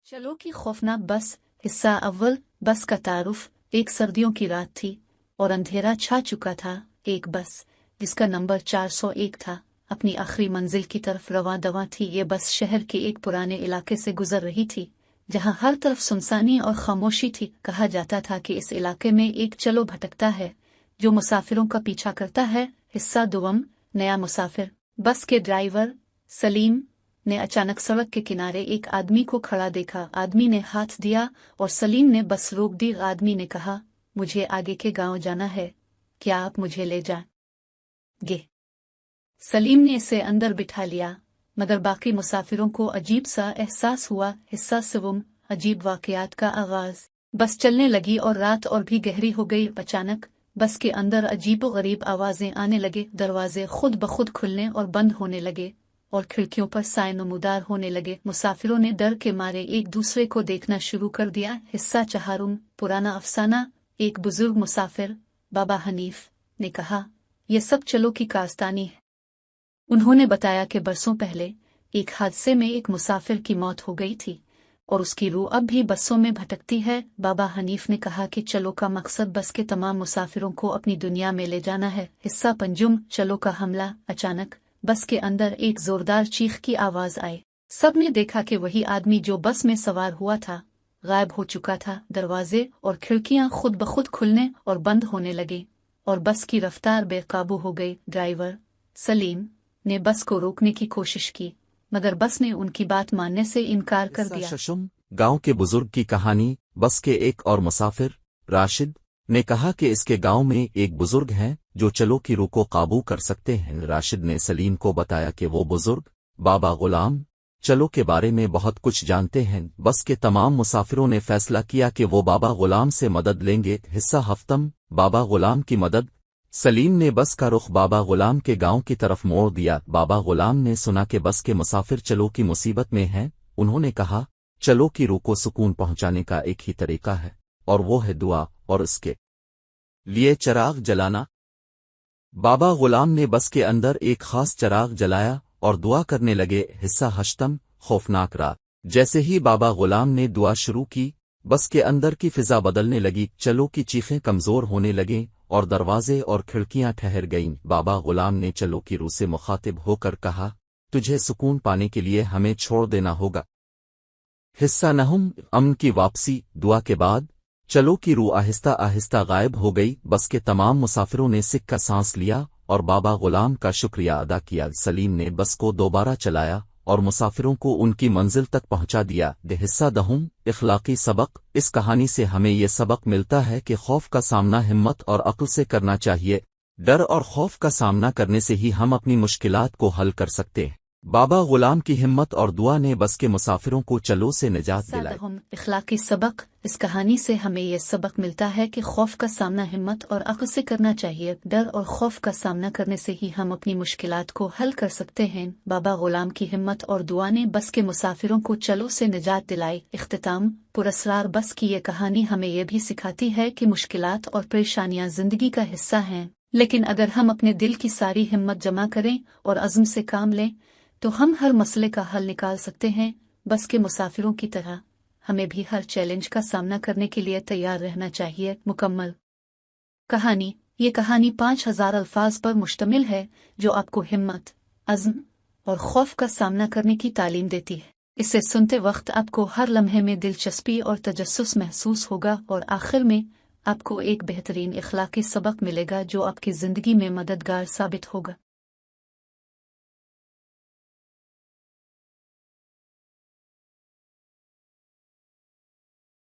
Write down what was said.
चलो की खौफनाक बस हिस्सा अव्वल। बस का तारुफ। एक सर्दियों की रात थी और अंधेरा छा चुका था। एक बस जिसका नंबर 401 था अपनी आखिरी मंजिल की तरफ रवां दवा थी। ये बस शहर के एक पुराने इलाके से गुजर रही थी जहां हर तरफ सुनसानी और खामोशी थी। कहा जाता था कि इस इलाके में एक चलो भटकता है जो मुसाफिरों का पीछा करता है। हिस्सा दुवम। नया मुसाफिर। बस के ड्राइवर सलीम ने अचानक सड़क के किनारे एक आदमी को खड़ा देखा। आदमी ने हाथ दिया और सलीम ने बस रोक दी। आदमी ने कहा, मुझे आगे के गांव जाना है, क्या आप मुझे ले जाएंगे? सलीम ने इसे अंदर बिठा लिया मगर बाकी मुसाफिरों को अजीब सा एहसास हुआ। हिस्सा सवम। अजीब वाकयात का आगाज। बस चलने लगी और रात और भी गहरी हो गई। अचानक बस के अंदर अजीब गरीब आवाजें आने लगे। दरवाजे खुद ब खुद खुलने और बंद होने लगे और खिड़कियों पर साए नमूदार होने लगे। मुसाफिरों ने डर के मारे एक दूसरे को देखना शुरू कर दिया। हिस्सा चहारुम। पुराना अफसाना। एक बुजुर्ग मुसाफिर बाबा हनीफ ने कहा, यह सब चलो की कारस्तानी है। उन्होंने बताया कि बरसों पहले एक हादसे में एक मुसाफिर की मौत हो गई थी और उसकी रूह अब भी बसों में भटकती है। बाबा हनीफ ने कहा कि चलो का मकसद बस के तमाम मुसाफिरों को अपनी दुनिया में ले जाना है। हिस्सा पंजुम। चलो का हमला। अचानक बस के अंदर एक जोरदार चीख की आवाज आई। सबने देखा कि वही आदमी जो बस में सवार हुआ था गायब हो चुका था। दरवाजे और खिड़कियां खुद ब खुद खुलने और बंद होने लगे और बस की रफ्तार बेकाबू हो गई। ड्राइवर सलीम ने बस को रोकने की कोशिश की मगर बस ने उनकी बात मानने से इनकार कर दिया। शशुम। गांव के बुजुर्ग की कहानी। बस के एक और मुसाफिर राशिद ने कहा कि इसके गांव में एक बुजुर्ग हैं जो चलो की रूह को काबू कर सकते हैं। राशिद ने सलीम को बताया कि वो बुजुर्ग बाबा गुलाम चलो के बारे में बहुत कुछ जानते हैं। बस के तमाम मुसाफिरों ने फैसला किया कि वो बाबा गुलाम से मदद लेंगे। हिस्सा हफ्तम। बाबा गुलाम की मदद। सलीम ने बस का रुख बाबा गुलाम के गांव की तरफ मोड़ दिया। बाबा गुलाम ने सुना कि बस के मुसाफिर चलो की मुसीबत में हैं। उन्होंने कहा, चलो की रूह को सुकून पहुंचाने का एक ही तरीका है और वो है दुआ और इसके लिए चिराग जलाना। बाबा गुलाम ने बस के अंदर एक खास चिराग जलाया और दुआ करने लगे। हिस्सा हश्तम। खौफनाक रात। जैसे ही बाबा गुलाम ने दुआ शुरू की बस के अंदर की फिजा बदलने लगी। चलो की चीखें कमजोर होने लगीं और दरवाजे और खिड़कियां ठहर गईं। बाबा गुलाम ने चलो की रूह से मुखातिब होकर कहा, तुझे सुकून पाने के लिए हमें छोड़ देना होगा। हिस्सा नहुम। अमन की वापसी। दुआ के बाद चलो की रूह आहिस्ता आहिस्ता गायब हो गई। बस के तमाम मुसाफिरों ने सिक का सांस लिया और बाबा गुलाम का शुक्रिया अदा किया। सलीम ने बस को दोबारा चलाया और मुसाफिरों को उनकी मंजिल तक पहुंचा दिया। हिस्सा दहुम। इखलाकी सबक। इस कहानी से हमें ये सबक मिलता है कि खौफ का सामना हिम्मत और अक्ल से करना चाहिए। डर और खौफ का सामना करने से ही हम अपनी मुश्किलात को हल कर सकते हैं। बाबा गुलाम की हिम्मत और दुआ ने बस के मुसाफिरों को चलो से निजात दिलाई। इखलाकी सबक। इस कहानी से हमें यह सबक मिलता है कि खौफ का सामना हिम्मत और अक्ल से करना चाहिए। डर और खौफ का सामना करने से ही हम अपनी मुश्किलात को हल कर सकते हैं। बाबा गुलाम की हिम्मत और दुआ ने बस के मुसाफिरों को चलो से निजात दिलाई। इख्तिताम। पुरस्रार। बस की ये कहानी हमें यह भी सिखाती है कि मुश्किलात और परेशानियां जिंदगी का हिस्सा हैं, लेकिन अगर हम अपने दिल की सारी हिम्मत जमा करें और अज़्म से काम लें तो हम हर मसले का हल निकाल सकते हैं। बस के मुसाफिरों की तरह हमें भी हर चैलेंज का सामना करने के लिए तैयार रहना चाहिए। मुकम्मल कहानी। ये कहानी 5000 अल्फाज पर मुश्तमिल है जो आपको हिम्मत, अज़्म और खौफ का सामना करने की तालीम देती है। इसे सुनते वक्त आपको हर लम्हे में दिलचस्पी और तजस्सुस महसूस होगा और आखिर में आपको एक बेहतरीन इखलाकी सबक मिलेगा जो आपकी ज़िंदगी में मददगार साबित होगा।